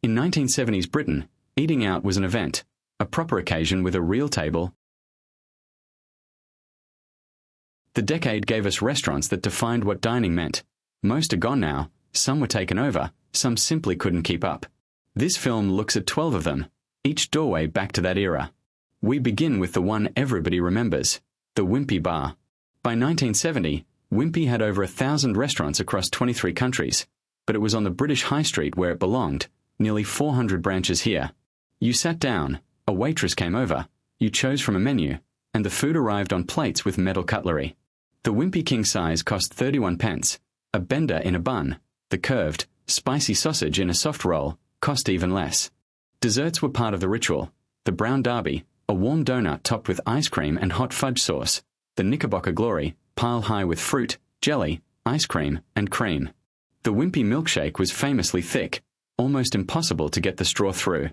In 1970s Britain, eating out was an event, a proper occasion with a real table. The decade gave us restaurants that defined what dining meant. Most are gone now, some were taken over, some simply couldn't keep up. This film looks at 12 of them, each doorway back to that era. We begin with the one everybody remembers, the Wimpy Bar. By 1970, Wimpy had over 1,000 restaurants across 23 countries, but it was on the British High Street where it belonged, nearly 400 branches here. You sat down, a waitress came over, you chose from a menu, and the food arrived on plates with metal cutlery. The Wimpy King size cost 31 pence, a bender in a bun, the curved, spicy sausage in a soft roll, cost even less. Desserts were part of the ritual, the brown derby, a warm donut topped with ice cream and hot fudge sauce, the Knickerbocker Glory, piled high with fruit, jelly, ice cream, and cream. The Wimpy milkshake was famously thick, almost impossible to get the straw through.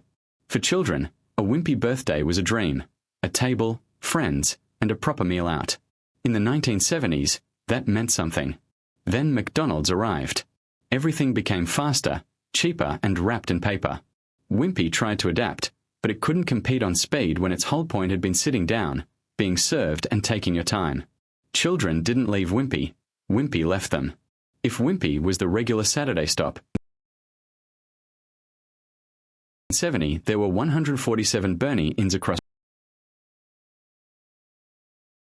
For children, a Wimpy birthday was a dream, a table, friends, and a proper meal out. In the 1970s, that meant something. Then McDonald's arrived. Everything became faster, cheaper, and wrapped in paper. Wimpy tried to adapt, but it couldn't compete on speed when its whole point had been sitting down, being served and taking your time. Children didn't leave Wimpy, Wimpy left them. If Wimpy was the regular Saturday stop, in 1970 there were 147 Bernie Inns across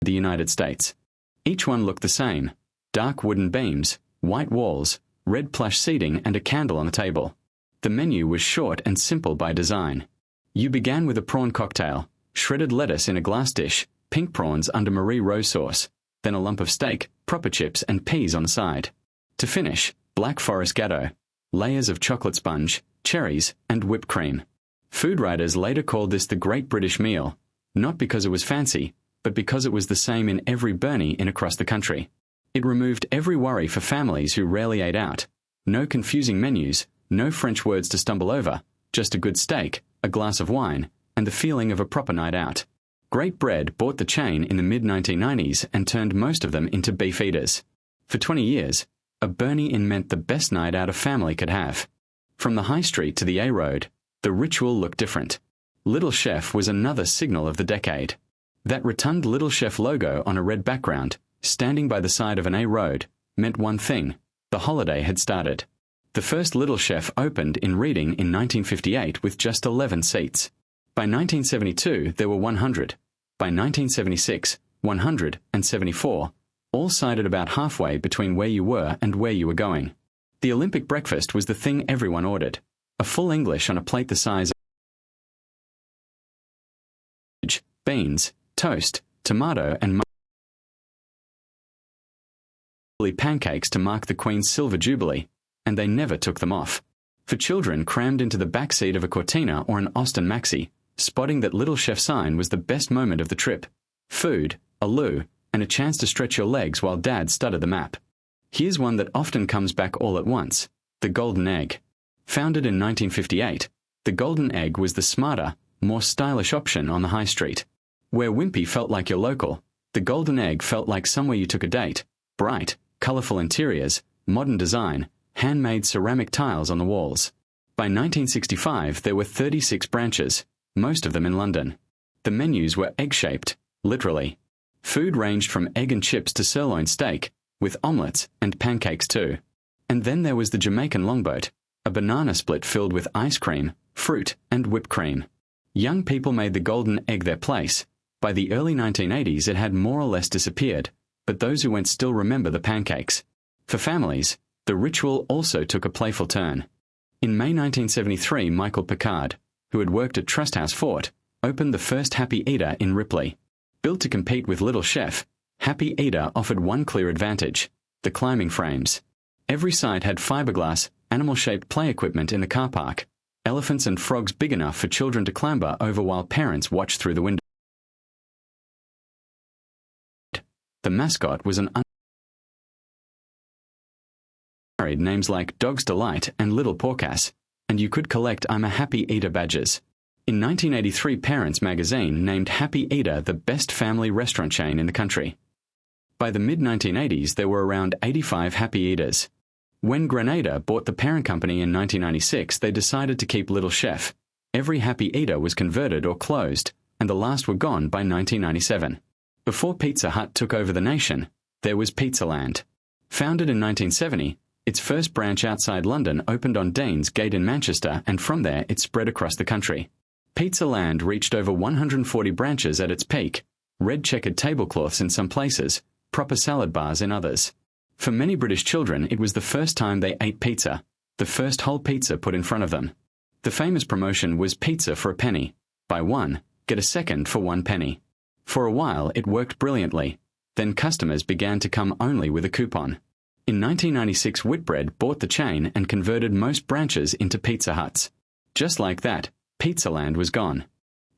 the United States. Each one looked the same, dark wooden beams, white walls, red plush seating and a candle on the table. The menu was short and simple by design. You began with a prawn cocktail, shredded lettuce in a glass dish, pink prawns under Marie Rose sauce, then a lump of steak, proper chips and peas on the side. To finish, Black Forest Gatto, layers of chocolate sponge, cherries, and whipped cream. Food writers later called this the Great British Meal, not because it was fancy, but because it was the same in every Bernie Inn across the country. It removed every worry for families who rarely ate out. No confusing menus, no French words to stumble over, just a good steak, a glass of wine, and the feeling of a proper night out. Great Bread bought the chain in the mid-1990s and turned most of them into beef eaters. For 20 years, a Bernie Inn meant the best night out a family could have. From the High Street to the A Road, the ritual looked different. Little Chef was another signal of the decade. That rotund Little Chef logo on a red background, standing by the side of an A Road, meant one thing: the holiday had started. The first Little Chef opened in Reading in 1958 with just 11 seats. By 1972, there were 100. By 1976, 174, all sited about halfway between where you were and where you were going. The Olympic breakfast was the thing everyone ordered. A full English on a plate the size of beans, toast, tomato and pancakes to mark the Queen's Silver Jubilee, and they never took them off. For children crammed into the back seat of a Cortina or an Austin Maxi, spotting that Little Chef sign was the best moment of the trip. Food, a loo, and a chance to stretch your legs while Dad studied the map. Here's one that often comes back all at once: the Golden Egg. Founded in 1958, the Golden Egg was the smarter, more stylish option on the high street. Where Wimpy felt like your local, the Golden Egg felt like somewhere you took a date. Bright, colourful interiors, modern design, handmade ceramic tiles on the walls. By 1965, there were 36 branches, most of them in London. The menus were egg-shaped, literally. Food ranged from egg and chips to sirloin steak, with omelettes and pancakes too. And then there was the Jamaican longboat, a banana split filled with ice cream, fruit, and whipped cream. Young people made the Golden Egg their place. By the early 1980s, it had more or less disappeared, but those who went still remember the pancakes. For families, the ritual also took a playful turn. In May 1973, Michael Pickard, who had worked at Trust House Fort, opened the first Happy Eater in Ripley. Built to compete with Little Chef, Happy Eater offered one clear advantage: the climbing frames. Every site had fiberglass, animal-shaped play equipment in the car park, elephants and frogs big enough for children to clamber over while parents watched through the window. The mascot was an unmarried names like Dog's Delight and Little Porcass, and you could collect I'm a Happy Eater badges. In 1983, Parents magazine named Happy Eater the best family restaurant chain in the country. By the mid-1980s, there were around 85 Happy Eaters. When Grenada bought the parent company in 1996, they decided to keep Little Chef. Every Happy Eater was converted or closed, and the last were gone by 1997. Before Pizza Hut took over the nation, there was Pizzaland. Founded in 1970, its first branch outside London opened on Danes Gate in Manchester, and from there it spread across the country. Pizzaland reached over 140 branches at its peak, red checkered tablecloths in some places, proper salad bars in others. For many British children, it was the first time they ate pizza, the first whole pizza put in front of them. The famous promotion was pizza for a penny. Buy one, get a second for 1 penny. For a while it worked brilliantly. Then customers began to come only with a coupon. In 1996, Whitbread bought the chain and converted most branches into Pizza Huts. Just like that, Pizzaland was gone.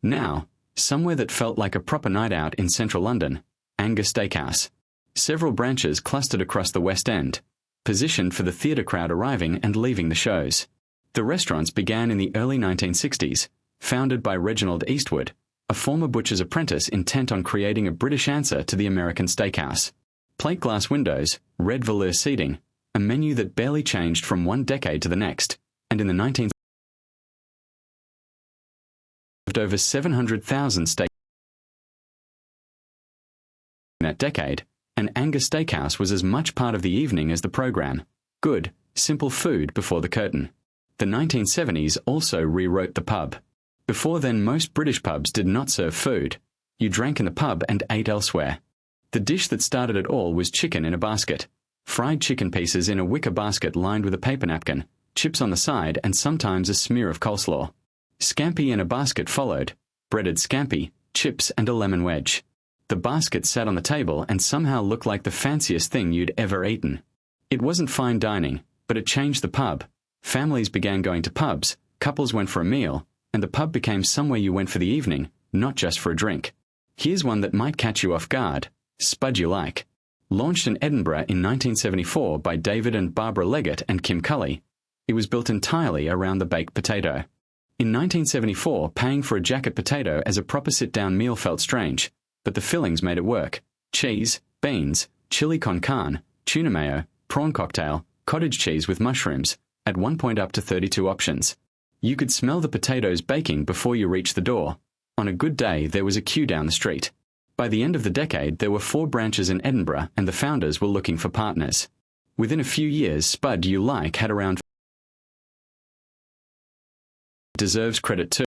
Now, somewhere that felt like a proper night out in central London, Angus Steakhouse. Several branches clustered across the West End, positioned for the theatre crowd arriving and leaving the shows. The restaurants began in the early 1960s, founded by Reginald Eastwood, a former butcher's apprentice intent on creating a British answer to the American steakhouse. Plate glass windows, red velour seating, a menu that barely changed from one decade to the next, and in the 1970s served over 700,000 steaks in that decade, and Angus Steakhouse was as much part of the evening as the program. Good, simple food before the curtain. The 1970s also rewrote the pub. Before then, most British pubs did not serve food. You drank in the pub and ate elsewhere. The dish that started it all was chicken in a basket. Fried chicken pieces in a wicker basket lined with a paper napkin, chips on the side, and sometimes a smear of coleslaw. Scampi in a basket followed, breaded scampi, chips, and a lemon wedge. The basket sat on the table and somehow looked like the fanciest thing you'd ever eaten. It wasn't fine dining, but it changed the pub. Families began going to pubs, couples went for a meal, and the pub became somewhere you went for the evening, not just for a drink. Here's one that might catch you off guard. Spud You Like. Launched in Edinburgh in 1974 by David and Barbara Leggett and Kim Cully, it was built entirely around the baked potato. In 1974, paying for a jacket potato as a proper sit-down meal felt strange, but the fillings made it work. Cheese, beans, chili con carne, tuna mayo, prawn cocktail, cottage cheese with mushrooms, at one point up to 32 options. You could smell the potatoes baking before you reached the door. On a good day, there was a queue down the street. By the end of the decade, there were 4 branches in Edinburgh, and the founders were looking for partners. Within a few years, Spud You Like had around deserves credit too.